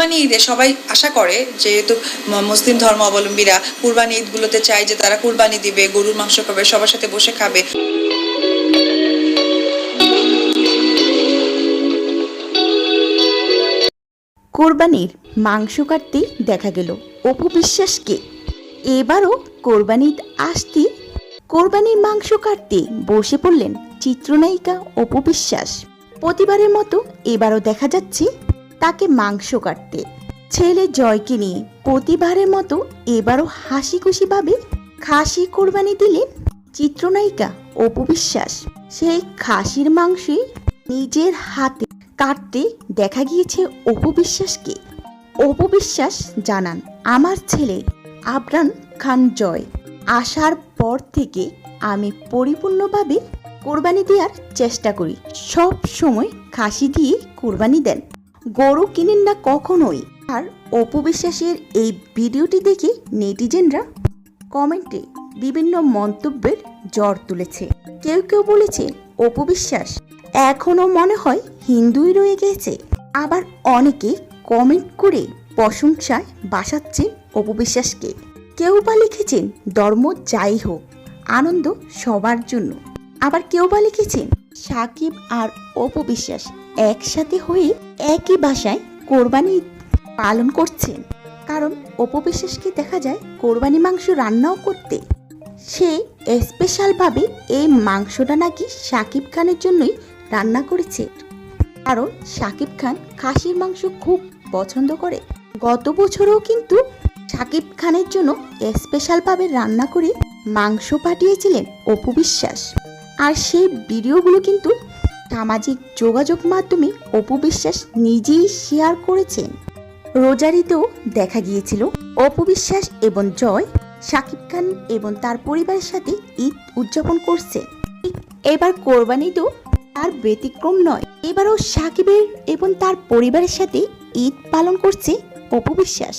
কুরবানি ঈদে সবাই আশা করে, যেহেতু মুসলিম ধর্মাবলম্বীরা কুরবানি ঈদগুলোতে চায় যে তারা কুরবানি দিবে, গরুর মাংস খাবে, সবার সাথে বসে খাবে। কোরবানির মাংস কাটতেই দেখা গেল অপু বিশ্বাসকে। এবারও কোরবানি ঈদ আসতে কোরবানির মাংস কাটতে বসে পড়লেন চিত্রনায়িকা অপু বিশ্বাস। প্রতিবারের মতো এবারও দেখা যাচ্ছে তাকে মাংস কাটতে। ছেলে জয়কে নিয়ে প্রতিবারের মতো এবারও হাসি খুশিভাবে খাসি কোরবানি দিলেন চিত্রনায়িকা অপু বিশ্বাস। সেই খাসির মাংসে নিজের হাতে কাটতে দেখা গিয়েছে অপু বিশ্বাসকে। অপু বিশ্বাস জানান, আমার ছেলে আবরান খান জয় আসার পর থেকে আমি পরিপূর্ণভাবে কোরবানি দেওয়ার চেষ্টা করি। সব সময় খাসি দিয়ে কোরবানি দেন, গরু কিনেন না কখনোই। আর অপু বিশ্বাসের এই ভিডিওটি দেখে নেটিজেনরা কমেন্টে বিভিন্ন মন্তব্যের ঝড় তুলেছে। কেউ কেউ বলেছে অপু বিশ্বাস এখনো মনে হয় হিন্দুই রয়ে গেছে। আবার অনেকে কমেন্ট করে প্রশংসায় বাসাচ্ছে অপু বিশ্বাসকে। কেউ বা লিখেছেন ধর্ম যাই হোক, আনন্দ সবার জন্য। আবার কেউ বা লিখেছেন সাকিব আর অপু বিশ্বাস একসাথে হয়ে একই বাসায় কোরবানি পালন করছেন। কারণ অপু বিশ্বাসকে দেখা যায় কোরবানি মাংস রান্নাও করতে। সে স্পেশালভাবে এই মাংসটা নাকি সাকিব খানের জন্যই রান্না করেছে। কারণ সাকিব খান খাসির মাংস খুব পছন্দ করে। গত বছরও কিন্তু সাকিব খানের জন্য স্পেশালভাবে রান্না করে মাংস পাঠিয়েছিলেন অপু বিশ্বাস। আর সেই ভিডিওগুলো কিন্তু সামাজিক যোগাযোগ মাধ্যমে অপু বিশ্বাস নিজেই শেয়ার করেছেন। রোজারিতেও দেখা গিয়েছিল অপু বিশ্বাস এবং জয় সাকিব খান এবং তার পরিবারের সাথে ঈদ উদযাপন করছে। এবার কোরবানিতেও তার ব্যতিক্রম নয়। এবারও সাকিবের এবং তার পরিবারের সাথে ঈদ পালন করছে অপু বিশ্বাস।